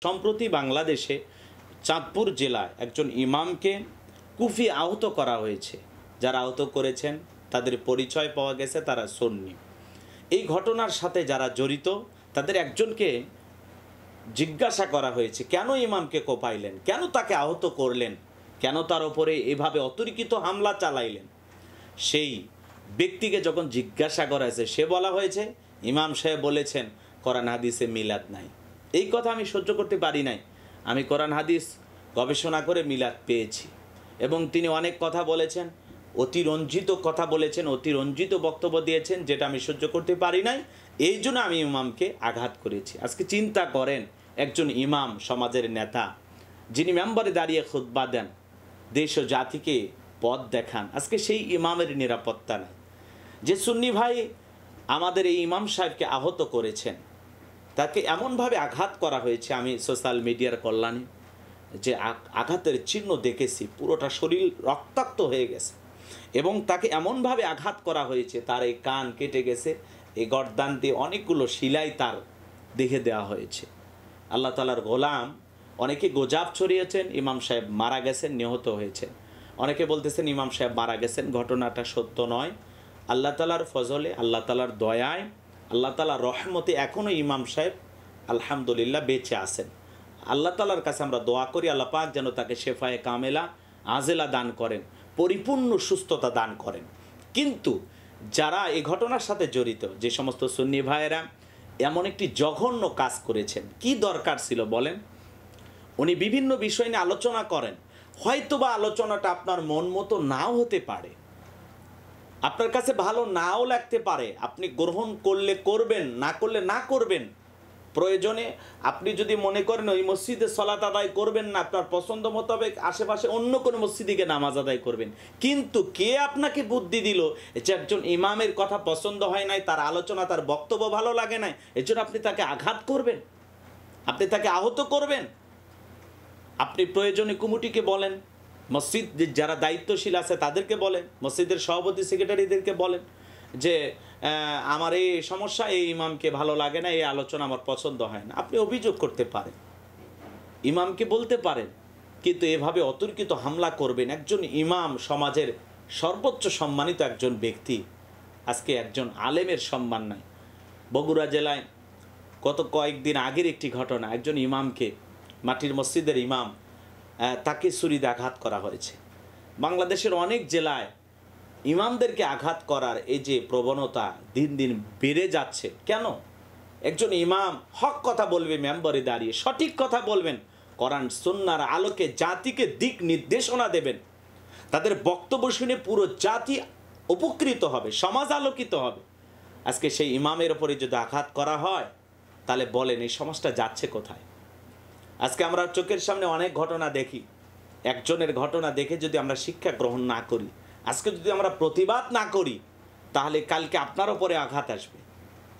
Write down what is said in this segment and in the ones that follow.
সম্প্রতি বাংলাদেশে চাঁদপুর জেলায় একজন ইমামকে কুফি আহত করা হয়েছে। যারা আহত করেছেন তাদের পরিচয় পাওয়া গেছে তারা সুন্নি। এই ঘটনার সাথে যারা জড়িত তাদের একজনকে জিজ্ঞাসা করা হয়েছে, কেন ইমামকে কোপাইলেন, কেন তাকে আহত করলেন, কেন তার ওপরে এভাবে অতর্কিত হামলা চালাইলেন। সেই ব্যক্তিকে যখন জিজ্ঞাসা করা হয়েছে সে বলা হয়েছে ইমাম সাহেব বলেছেন কোরআন হাদিসে মিলাদ নাই। এই কথা আমি সহ্য করতে পারি নাই। আমি কোরআন হাদিস গবেষণা করে মিলাদ পেয়েছি এবং তিনি অনেক কথা বলেছেন, অতিরঞ্জিত কথা বলেছেন, অতিরঞ্জিত বক্তব্য দিয়েছেন, যেটা আমি সহ্য করতে পারি নাই। এই জন্য আমি ইমামকে আঘাত করেছি। আজকে চিন্তা করেন, একজন ইমাম, সমাজের নেতা, যিনি মেম্বারে দাঁড়িয়ে খুতবা দেন, দেশ ও জাতিকে পথ দেখান, আজকে সেই ইমামের নিরাপত্তা নাই। যে সুন্নি ভাই আমাদের এই ইমাম সাহেবকে আহত করেছেন তাকে এমনভাবে আঘাত করা হয়েছে, আমি সোশ্যাল মিডিয়ার কল্যাণে যে আঘাতের চিহ্ন দেখেছি, পুরোটা শরীর রক্তাক্ত হয়ে গেছে এবং তাকে এমনভাবে আঘাত করা হয়েছে তার এই কান কেটে গেছে, এই গর্দান দিয়ে অনেকগুলো শিলাই তার দেখে দেওয়া হয়েছে। আল্লাহ তাআলার গোলাম অনেকে গোজাব ছড়িয়েছেন ইমাম সাহেব মারা গেছেন, নিহত হয়েছেন। অনেকে বলতেছেন ইমাম সাহেব মারা গেছেন, ঘটনাটা সত্য নয়। আল্লাহ তাআলার ফজলে, আল্লাহ তাআলার দয়ায়, আল্লাহ তাআলার রহমতে এখনও ইমাম সাহেব আলহামদুলিল্লাহ বেঁচে আছেন। আল্লাহ তাআলার কাছে আমরা দোয়া করি আল্লাহ পাক যেন তাকে শেফায়ে কামেলা আজেলা দান করেন, পরিপূর্ণ সুস্থতা দান করেন। কিন্তু যারা এই ঘটনার সাথে জড়িত, যে সমস্ত সুন্নি ভাইয়েরা এমন একটি জঘন্য কাজ করেছেন, কি দরকার ছিল বলেন? উনি বিভিন্ন বিষয় নিয়ে আলোচনা করেন, হয়তোবা আলোচনাটা আপনার মন মতো নাও হতে পারে, আপনার কাছে ভালো নাও লাগতে পারে, আপনি গ্রহণ করলে করবেন, না করলে না করবেন। প্রয়োজনে আপনি যদি মনে করেন ওই মসজিদে সালাত আদায় করবেন না, আপনার পছন্দ মোতাবেক আশেপাশে অন্য কোনো মসজিদে গিয়ে নামাজ আদায় করবেন। কিন্তু কে আপনাকে বুদ্ধি দিল যে একজন ইমামের কথা পছন্দ হয় নাই, তার আলোচনা, তার বক্তব্য ভালো লাগে নাই, এর জন্য আপনি তাকে আঘাত করবেন, আপনি তাকে আহত করবেন? আপনি প্রয়োজনে কমিটিকে বলেন, মসজিদ যারা দায়িত্বশীল আছে তাদেরকে বলেন, মসজিদের সভাপতি সেক্রেটারিদেরকে বলেন যে আমার এই সমস্যা, এই ইমামকে ভালো লাগে না, এই আলোচনা আমার পছন্দ হয় না। আপনি অভিযোগ করতে পারেন, ইমামকে বলতে পারেন, কিন্তু এভাবে অতর্কিত হামলা করবেন একজন ইমাম, সমাজের সর্বোচ্চ সম্মানিত একজন ব্যক্তি। আজকে একজন আলেমের সম্মান নাই। বগুড়া জেলায় গত কয়েকদিন আগের একটি ঘটনা, একজন ইমামকে, মাটির মসজিদের ইমাম, তাকে ছুরিতে আঘাত করা হয়েছে। বাংলাদেশের অনেক জেলায় ইমামদেরকে আঘাত করার এই যে প্রবণতা দিন দিন বেড়ে যাচ্ছে। কেন? একজন ইমাম হক কথা বলবে, মেম্বারে দাঁড়িয়ে সঠিক কথা বলবেন, কোরআন সুন্নাহর আলোকে জাতিকে দিক নির্দেশনা দেবেন, তাদের বক্তব্য শুনে পুরো জাতি উপকৃত হবে, সমাজ আলোকিত হবে। আজকে সেই ইমামের ওপরে যদি আঘাত করা হয় তাহলে বলেন এই সমাজটা যাচ্ছে কোথায়? আজকে আমরা চোখের সামনে অনেক ঘটনা দেখি, একজনের ঘটনা দেখে যদি আমরা শিক্ষা গ্রহণ না করি, আজকে যদি আমরা প্রতিবাদ না করি, তাহলে কালকে আপনার ওপরে আঘাত আসবে।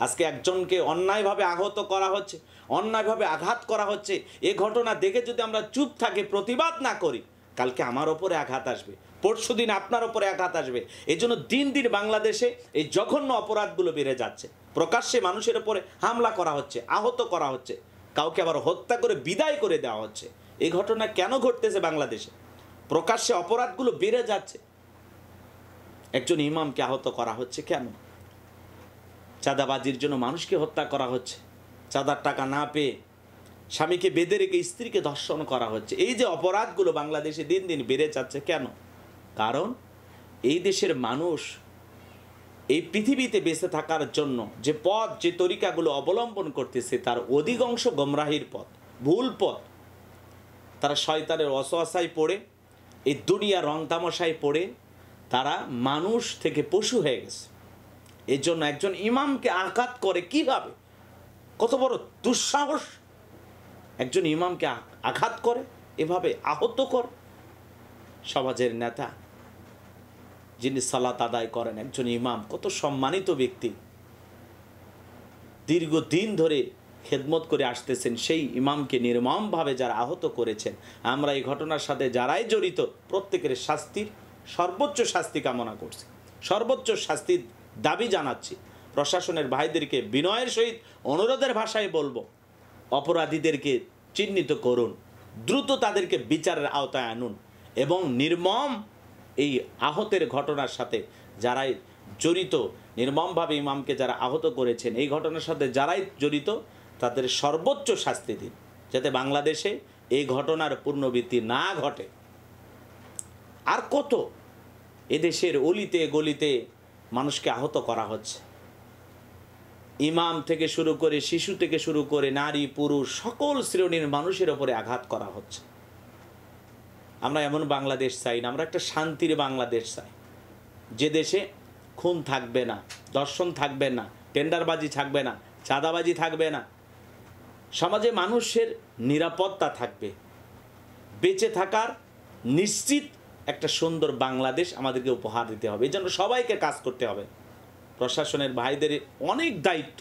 আজকে একজনকে অন্যায়ভাবে আহত করা হচ্ছে, অন্যায়ভাবে আঘাত করা হচ্ছে, এ ঘটনা দেখে যদি আমরা চুপ থাকি, প্রতিবাদ না করি, কালকে আমার ওপরে আঘাত আসবে, পরশুদিন আপনার ওপরে আঘাত আসবে। এই জন্য দিন দিন বাংলাদেশে এই জঘন্য অপরাধগুলো বেড়ে যাচ্ছে। প্রকাশ্যে মানুষের ওপরে হামলা করা হচ্ছে, আহত করা হচ্ছে, কাউকে আবার হত্যা করে বিদায় করে দেওয়া হচ্ছে। এই ঘটনা কেন ঘটতেছে বাংলাদেশে? প্রকাশ্যে অপরাধগুলো বেড়ে যাচ্ছে, একজন ইমামকে আহত করা হচ্ছে কেন? চাঁদাবাজির জন্য মানুষকে হত্যা করা হচ্ছে, চাঁদার টাকা না পেয়ে স্বামীকে বেঁধে রেখে স্ত্রীকে ধর্ষণ করা হচ্ছে। এই যে অপরাধগুলো বাংলাদেশে দিন দিন বেড়ে যাচ্ছে কেন? কারণ এই দেশের মানুষ এই পৃথিবীতে বেঁচে থাকার জন্য যে পথ, যে তরিকাগুলো অবলম্বন করতেছে তার অধিকাংশ গোমরাহির পথ, ভুল পথ। তারা শয়তানের ওয়াসওয়াসায় পড়ে, এই দুনিয়া রং তামাশায় পড়ে তারা মানুষ থেকে পশু হয়ে গেছে। এই জন্য একজন ইমামকে আঘাত করে কিভাবে? কত বড় দুঃসাহস! একজন ইমামকে আঘাত করে, এভাবে আহত করে। সমাজের নেতা যিনি সালাত আদায় করেন, একজন ইমাম, কত সম্মানিত ব্যক্তি, দীর্ঘদিন ধরে খেদমত করে আসতেছেন, সেই ইমামকে নির্মমভাবে যারা আহত করেছেন, আমরা এই ঘটনার সাথে যারাই জড়িত প্রত্যেকের শাস্তির সর্বোচ্চ শাস্তি কামনা করছি, সর্বোচ্চ শাস্তির দাবি জানাচ্ছি। প্রশাসনের ভাইদেরকে বিনয়ের সহিত অনুরোধের ভাষায় বলবো, অপরাধীদেরকে চিহ্নিত করুন, দ্রুত তাদেরকে বিচারের আওতায় আনুন এবং নির্মম এই আহতের ঘটনার সাথে যারাই জড়িত, নির্মমভাবে ইমামকে যারা আহত করেছেন এই ঘটনার সাথে যারাই জড়িত তাদের সর্বোচ্চ শাস্তি দিন, যাতে বাংলাদেশে এই ঘটনার পুনরাবৃত্তি না ঘটে। আর কত এদেশের অলিতে গলিতে মানুষকে আহত করা হচ্ছে, ইমাম থেকে শুরু করে শিশু থেকে শুরু করে নারী পুরুষ সকল শ্রেণীর মানুষের ওপরে আঘাত করা হচ্ছে। আমরা এমন বাংলাদেশ চাই না, আমরা একটা শান্তির বাংলাদেশ চাই, যে দেশে খুন থাকবে না, ধর্ষণ থাকবে না, টেন্ডারবাজি থাকবে না, চাঁদাবাজি থাকবে না, সমাজে মানুষের নিরাপত্তা থাকবে, বেঁচে থাকার নিশ্চিত একটা সুন্দর বাংলাদেশ আমাদেরকে উপহার দিতে হবে। এই জন্য সবাইকে কাজ করতে হবে। প্রশাসনের ভাইদের অনেক দায়িত্ব,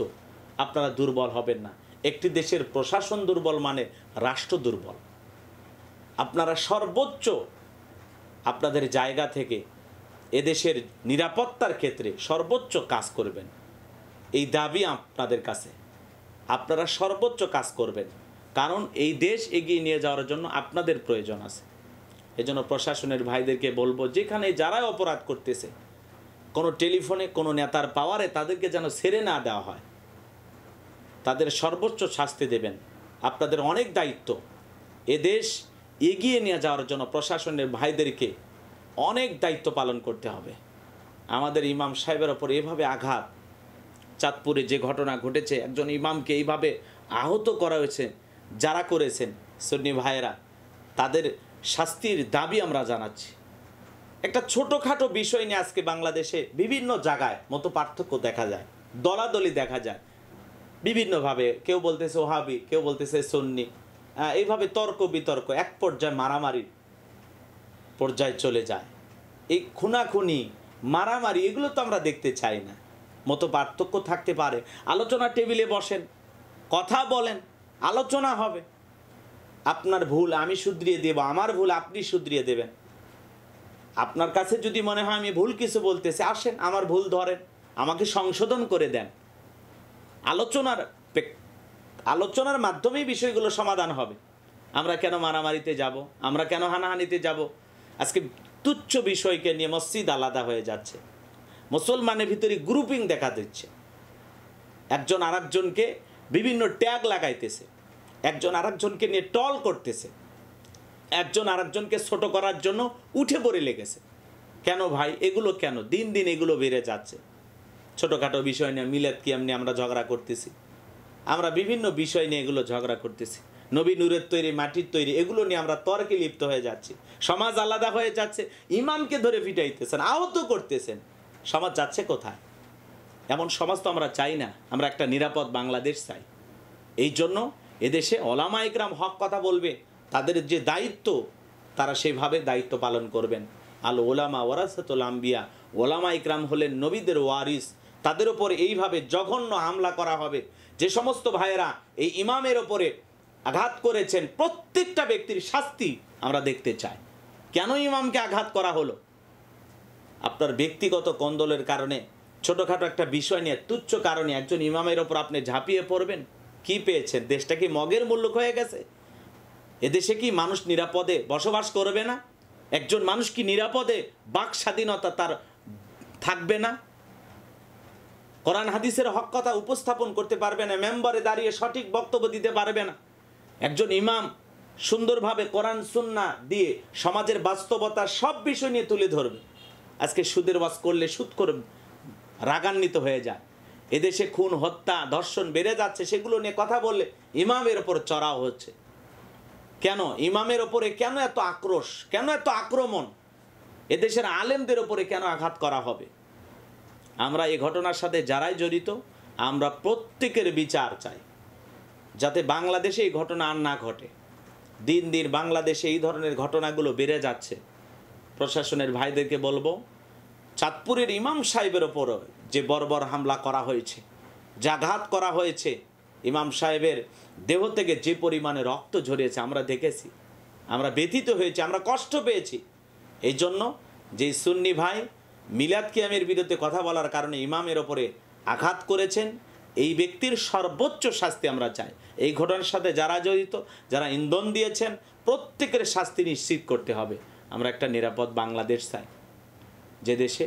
আপনারা দুর্বল হবেন না। একটি দেশের প্রশাসন দুর্বল মানে রাষ্ট্র দুর্বল। আপনারা সর্বোচ্চ আপনাদের জায়গা থেকে এদেশের নিরাপত্তার ক্ষেত্রে সর্বোচ্চ কাজ করবেন, এই দাবি আপনাদের কাছে। আপনারা সর্বোচ্চ কাজ করবেন, কারণ এই দেশ এগিয়ে নিয়ে যাওয়ার জন্য আপনাদের প্রয়োজন আছে। এজন্য প্রশাসনের ভাইদেরকে বলবো, যেখানে যারাই অপরাধ করতেছে কোনো টেলিফোনে কোনো নেতার পাওয়ারে তাদেরকে যেন ছেড়ে না দেওয়া হয়, তাদের সর্বোচ্চ শাস্তি দেবেন। আপনাদের অনেক দায়িত্ব, এদেশ এগিয়ে নিয়ে যাওয়ার জন্য প্রশাসনের ভাইদেরকে অনেক দায়িত্ব পালন করতে হবে। আমাদের ইমাম সাহেবের ওপর এভাবে আঘাত, চাঁদপুরে যে ঘটনা ঘটেছে, একজন ইমামকে এইভাবে আহত করা হয়েছে, যারা করেছেন সুন্নি ভাইয়েরা, তাদের শাস্তির দাবি আমরা জানাচ্ছি। একটা ছোটোখাটো বিষয় নিয়ে আজকে বাংলাদেশে বিভিন্ন জায়গায় মতো পার্থক্য দেখা যায়, দলাদলি দেখা যায় বিভিন্নভাবে। কেউ বলতেছে ওহাবি, কেউ বলতেছে সুন্নি, এইভাবে তর্ক বিতর্ক এক পর্যায়ে মারামারি পর্যায়ে চলে যায়। এই খুনাখুনি মারামারি এগুলো তো আমরা দেখতে চাই না। মতো পার্থক্য থাকতে পারে, আলোচনা টেবিলে বসেন, কথা বলেন, আলোচনা হবে। আপনার ভুল আমি শুধরিয়ে দেব, আমার ভুল আপনি শুধরিয়ে দেবেন। আপনার কাছে যদি মনে হয় আমি ভুল কিছু বলতেছি, আসেন আমার ভুল ধরেন, আমাকে সংশোধন করে দেন। আলোচনার মাধ্যমেই বিষয়গুলো সমাধান হবে। আমরা কেন মারামারিতে যাব, আমরা কেন হানাহানিতে যাব? আজকে তুচ্ছ বিষয়কে নিয়ে মসজিদ আলাদা হয়ে যাচ্ছে, মুসলমানের ভিতরে গ্রুপিং দেখা দিচ্ছে, একজন আরেকজনকে বিভিন্ন ট্যাগ লাগাইতেছে, একজন আরেকজনকে নিয়ে টল করতেছে, একজন আরেকজনকে ছোট করার জন্য উঠে পড়ে লেগেছে। কেন ভাই এগুলো কেন? দিন দিন এগুলো বেড়ে যাচ্ছে। ছোটোখাটো বিষয় নিয়ে মিলাদ কিয়াম নিয়ে আমরা ঝগড়া করতেছি, আমরা বিভিন্ন বিষয় নিয়ে এগুলো ঝগড়া করতেছি, নবী নূরের তৈরি মাটির তৈরি এগুলো নিয়ে আমরা তর্কে লিপ্ত হয়ে যাচ্ছি। সমাজ আলাদা হয়ে যাচ্ছে, ইমামকে ধরে পিটাইতেছেন, আহত করতেছেন। সমাজ যাচ্ছে কোথায়? এমন সমাজ তো আমরা চাই না, আমরা একটা নিরাপদ বাংলাদেশ চাই। এই জন্য এদেশে ওলামা ইকরাম হক কথা বলবে, তাদের যে দায়িত্ব তারা সেইভাবে দায়িত্ব পালন করবেন। আল ওলামা ওয়ারাসাতুল আম্বিয়া, ওলামা ইকরাম হলেন নবীদের ওয়ারিস। তাদের ওপর এইভাবে জঘন্য হামলা করা হবে। যে সমস্ত ভাইয়েরা এই ইমামের ওপরে আঘাত করেছেন, প্রত্যেকটা ব্যক্তির শাস্তি আমরা দেখতে চাই। কেন ইমামকে আঘাত করা হলো? আপনার ব্যক্তিগত কন্দলের কারণে, ছোটোখাটো একটা বিষয় নিয়ে তুচ্ছ কারণে একজন ইমামের ওপর আপনি ঝাঁপিয়ে পড়বেন। কি পেয়েছেন? দেশটা কি মগের মুল্লুক হয়ে গেছে? এদেশে কি মানুষ নিরাপদে বসবাস করবে না? একজন মানুষ কি নিরাপদে বাক স্বাধীনতা তার থাকবে না? কোরআন হাদিসের হক কথা উপস্থাপন করতে পারবে না, মেম্বারে দাঁড়িয়ে সঠিক বক্তব্য দিতে পারবে না। একজন ইমাম সুন্দরভাবে কোরআন সুন্নাহ দিয়ে সমাজের বাস্তবতা সব বিষয় নিয়ে তুলে ধরবে। আজকে সুদের ওয়াজ করলে সুদখোর রাগান্বিত হয়ে যায়। এদেশে খুন হত্যা ধর্ষণ বেড়ে যাচ্ছে, সেগুলো নিয়ে কথা বললে ইমামের ওপর চড়াও হচ্ছে। কেন ইমামের ওপরে কেন এত আক্রোশ, কেন এত আক্রমণ? এদেশের আলেমদের ওপরে কেন আঘাত করা হবে? আমরা এই ঘটনার সাথে যারাই জড়িত, আমরা প্রত্যেকের বিচার চাই, যাতে বাংলাদেশে এই ঘটনা আর না ঘটে। দিন দিন বাংলাদেশে এই ধরনের ঘটনাগুলো বেড়ে যাচ্ছে। প্রশাসনের ভাইদেরকে বলবো, চাঁদপুরের ইমাম সাহেবের ওপর যে বর্বর হামলা করা হয়েছে, যে আঘাত করা হয়েছে, ইমাম সাহেবের দেহ থেকে যে পরিমাণে রক্ত ঝরিয়েছে আমরা দেখেছি, আমরা ব্যথিত হয়েছি, আমরা কষ্ট পেয়েছি। এই জন্য যে সুন্নি ভাই মিলাদ কিয়ামের বিরুদ্ধে কথা বলার কারণে ইমামের ওপরে আঘাত করেছেন, এই ব্যক্তির সর্বোচ্চ শাস্তি আমরা চাই। এই ঘটনার সাথে যারা জড়িত, যারা ইন্ধন দিয়েছেন, প্রত্যেকের শাস্তি নিশ্চিত করতে হবে। আমরা একটা নিরাপদ বাংলাদেশ চাই, যে দেশে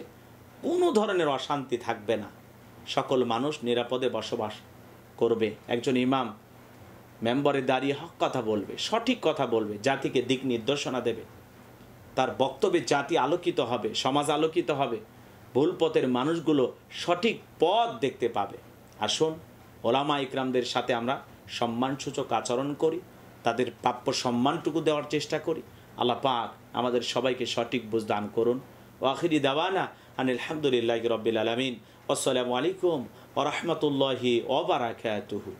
কোনো ধরনের অশান্তি থাকবে না, সকল মানুষ নিরাপদে বসবাস করবে। একজন ইমাম মেম্বারে দাঁড়িয়ে হক কথা বলবে, সঠিক কথা বলবে, জাতিকে দিক নির্দেশনা দেবে, তার বক্তব্যে জাতি আলোকিত হবে, সমাজ আলোকিত হবে, ভুল পথের মানুষগুলো সঠিক পথ দেখতে পাবে। আসুন ওলামা ইকরামদের সাথে আমরা সম্মানসূচক আচরণ করি, তাদের প্রাপ্য সম্মানটুকু দেওয়ার চেষ্টা করি। আল্লাহ পাক আমাদের সবাইকে সঠিক বুঝ দান করুন। ওয়াখিরি দাওয়ানা আনিল হামদুলিল্লাহি রাব্বিল আলামিন। আসসালামু আলাইকুম ওয়া রাহমাতুল্লাহি ওয়া বারাকাতুহু।